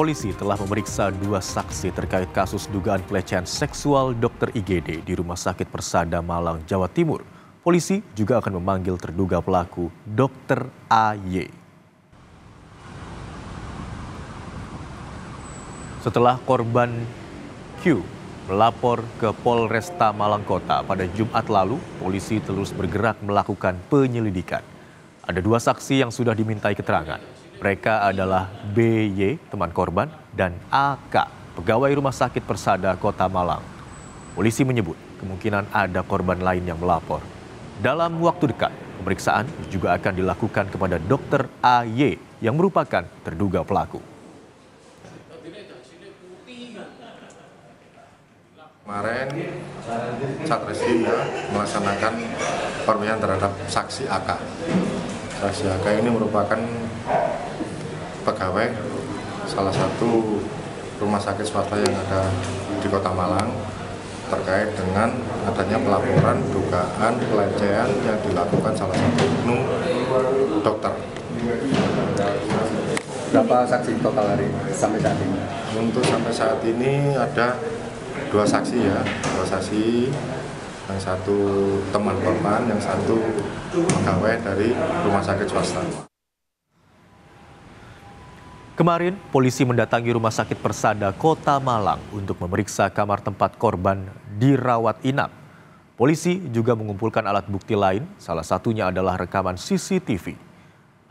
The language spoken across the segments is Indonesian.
Polisi telah memeriksa 2 saksi terkait kasus dugaan pelecehan seksual Dr. IGD di Rumah Sakit Persada Malang, Jawa Timur. Polisi juga akan memanggil terduga pelaku Dr. AY. Setelah korban Q melapor ke Polresta Malang Kota pada Jumat lalu, polisi terus bergerak melakukan penyelidikan. Ada 2 saksi yang sudah dimintai keterangan. Mereka adalah BY, teman korban, dan AK, pegawai Rumah Sakit Persada Kota Malang. Polisi menyebut kemungkinan ada korban lain yang melapor. Dalam waktu dekat, pemeriksaan juga akan dilakukan kepada Dr. AY yang merupakan terduga pelaku. Kemarin Satreskrim melaksanakan pemeriksaan terhadap saksi AK. Saksi AK ini merupakan pegawai salah satu rumah sakit swasta yang ada di Kota Malang terkait dengan adanya pelaporan dugaan pelecehan yang dilakukan salah satu oknum dokter. Berapa saksi total hari sampai saat ini? Untuk sampai saat ini ada 2 saksi ya, 2 saksi, yang satu teman korban, yang satu pegawai dari rumah sakit swasta. Kemarin, polisi mendatangi Rumah Sakit Persada Kota Malang untuk memeriksa kamar tempat korban dirawat inap. Polisi juga mengumpulkan alat bukti lain, salah satunya adalah rekaman CCTV.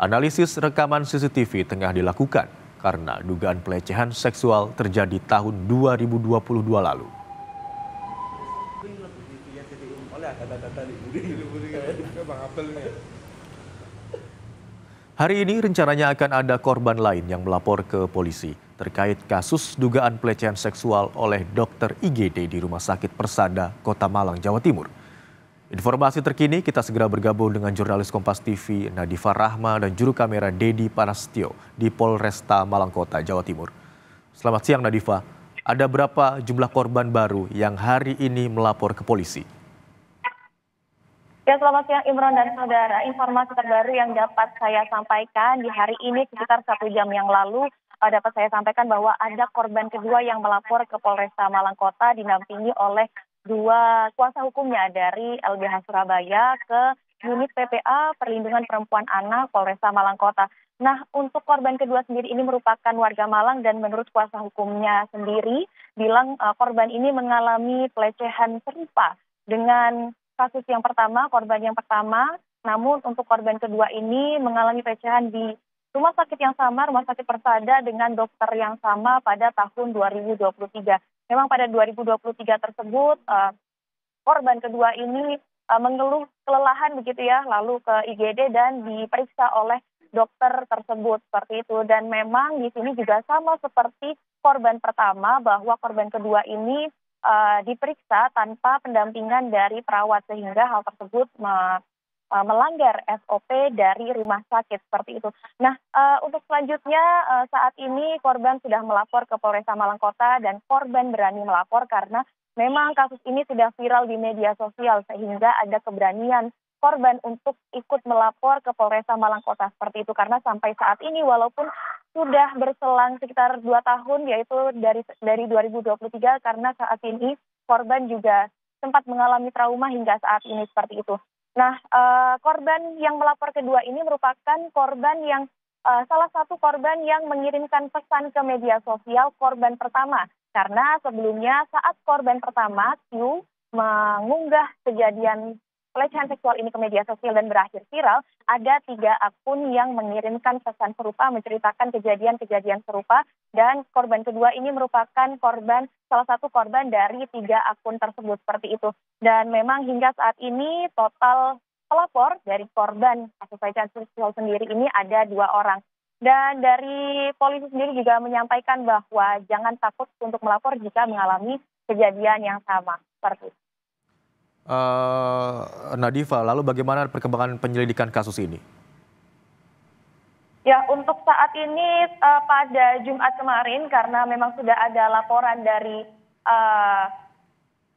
Analisis rekaman CCTV tengah dilakukan karena dugaan pelecehan seksual terjadi tahun 2022 lalu. Hari ini rencananya akan ada korban lain yang melapor ke polisi terkait kasus dugaan pelecehan seksual oleh Dr. IGD di Rumah Sakit Persada Kota Malang, Jawa Timur. Informasi terkini kita segera bergabung dengan jurnalis Kompas TV Nadifa Rahma dan juru kamera Dedi Panastio di Polresta Malang Kota, Jawa Timur. Selamat siang Nadifa, ada berapa jumlah korban baru yang hari ini melapor ke polisi? Ya, selamat siang Imron dan saudara. Informasi terbaru yang dapat saya sampaikan di hari ini sekitar 1 jam yang lalu dapat saya sampaikan bahwa ada korban kedua yang melapor ke Polresta Malang Kota dinampingi oleh 2 kuasa hukumnya dari LBH Surabaya ke unit PPA Perlindungan Perempuan Anak Polresta Malang Kota. Nah, untuk korban kedua sendiri ini merupakan warga Malang dan menurut kuasa hukumnya sendiri bilang korban ini mengalami pelecehan serupa dengan kasus yang pertama, korban yang pertama. Namun untuk korban kedua ini mengalami pelecehan di rumah sakit yang sama, Rumah Sakit Persada dengan dokter yang sama pada tahun 2023. Memang pada 2023 tersebut korban kedua ini mengeluh kelelahan begitu ya, lalu ke IGD dan diperiksa oleh dokter tersebut seperti itu. Dan memang di sini juga sama seperti korban pertama bahwa korban kedua ini diperiksa tanpa pendampingan dari perawat sehingga hal tersebut melanggar SOP dari rumah sakit seperti itu. Nah, untuk selanjutnya saat ini korban sudah melapor ke Polresta Malang Kota dan korban berani melapor karena memang kasus ini sudah viral di media sosial sehingga ada keberanian korban untuk ikut melapor ke Polresta Malang Kota seperti itu karena sampai saat ini walaupun sudah berselang sekitar 2 tahun yaitu dari 2023 karena saat ini korban juga sempat mengalami trauma hingga saat ini seperti itu. Nah, korban yang melapor kedua ini merupakan korban yang salah satu korban yang mengirimkan pesan ke media sosial korban pertama. Karena sebelumnya saat korban pertama, Q, mengunggah kejadian pelecehan seksual ini ke media sosial dan berakhir viral, ada 3 akun yang mengirimkan pesan serupa, menceritakan kejadian-kejadian serupa, dan korban kedua ini merupakan salah satu korban dari 3 akun tersebut seperti itu. Dan memang hingga saat ini total pelapor dari korban kasus pelecehan seksual sendiri ini ada 2 orang. Dan dari polisi sendiri juga menyampaikan bahwa jangan takut untuk melapor jika mengalami kejadian yang sama seperti itu. Nadifa, lalu bagaimana perkembangan penyelidikan kasus ini? Ya, untuk saat ini pada Jumat kemarin karena memang sudah ada laporan dari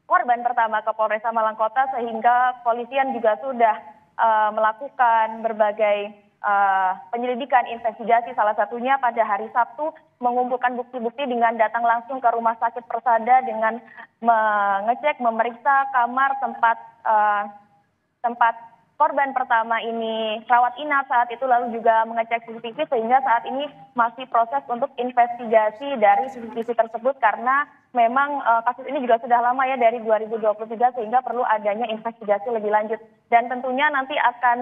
korban pertama ke Polresta Malang Kota sehingga polisian juga sudah melakukan berbagai penyelidikan investigasi, salah satunya pada hari Sabtu mengumpulkan bukti-bukti dengan datang langsung ke Rumah Sakit Persada dengan mengecek, memeriksa kamar tempat korban pertama ini rawat inap saat itu, lalu juga mengecek CCTV, sehingga saat ini masih proses untuk investigasi dari CCTV tersebut karena memang kasus ini juga sudah lama ya, dari 2023, sehingga perlu adanya investigasi lebih lanjut. Dan tentunya nanti akan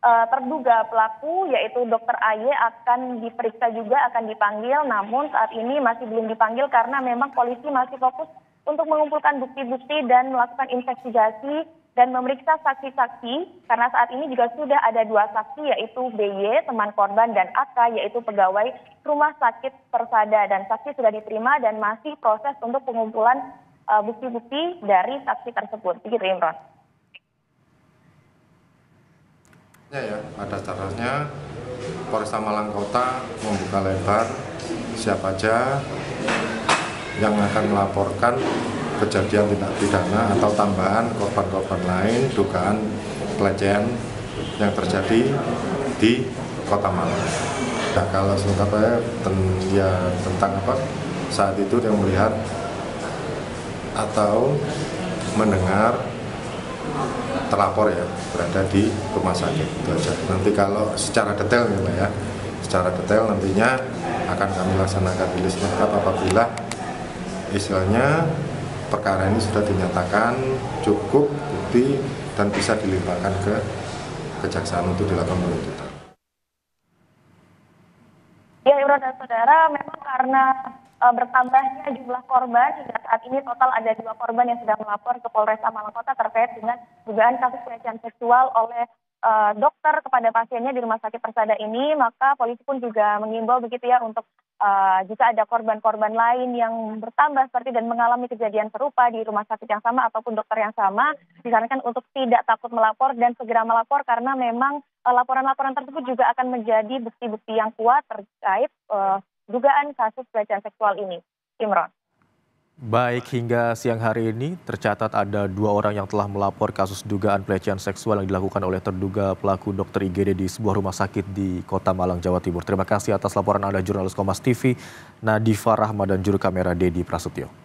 terduga pelaku yaitu Dr. AY akan diperiksa juga, akan dipanggil, namun saat ini masih belum dipanggil karena memang polisi masih fokus untuk mengumpulkan bukti-bukti dan melakukan investigasi dan memeriksa saksi-saksi, karena saat ini juga sudah ada 2 saksi yaitu BY, teman korban, dan AK, yaitu pegawai Rumah Sakit Persada, dan saksi sudah diterima dan masih proses untuk pengumpulan bukti-bukti dari saksi tersebut. Begitu, Imron. Ya, pada dasarnya Polresta Malang Kota membuka lebar siapa aja yang akan melaporkan kejadian tindak pidana atau tambahan korban-korban lain dugaan pelecehan yang terjadi di Kota Malang. Nah, kalau singkatnya tentang apa saat itu yang melihat atau mendengar terlapor ya berada di rumah sakit, itu aja. Nanti kalau secara detail ya, secara detail nantinya akan kami laksanakan rilis lengkap apabila istilahnya perkara ini sudah dinyatakan cukup bukti dan bisa dilimpahkan ke kejaksaan untuk dilakukan penuntutan. Ya, Imron dan saudara, memang karena bertambahnya jumlah korban, hingga saat ini total ada 2 korban yang sudah melapor ke Polresta Malang Kota terkait dengan dugaan kasus pelecehan seksual oleh dokter kepada pasiennya di Rumah Sakit Persada ini. Maka polisi pun juga mengimbau begitu ya untuk jika ada korban-korban lain yang bertambah seperti dan mengalami kejadian serupa di rumah sakit yang sama ataupun dokter yang sama, disarankan untuk tidak takut melapor dan segera melapor, karena memang laporan-laporan tersebut juga akan menjadi bukti-bukti yang kuat terkait dugaan kasus pelecehan seksual ini. Imron. Baik, hingga siang hari ini tercatat ada 2 orang yang telah melapor kasus dugaan pelecehan seksual yang dilakukan oleh terduga pelaku dokter IGD di sebuah rumah sakit di Kota Malang, Jawa Timur. Terima kasih atas laporan Anda, jurnalis Kompas TV, Nadifa Rahma, dan juru kamera Dedi Prasetyo.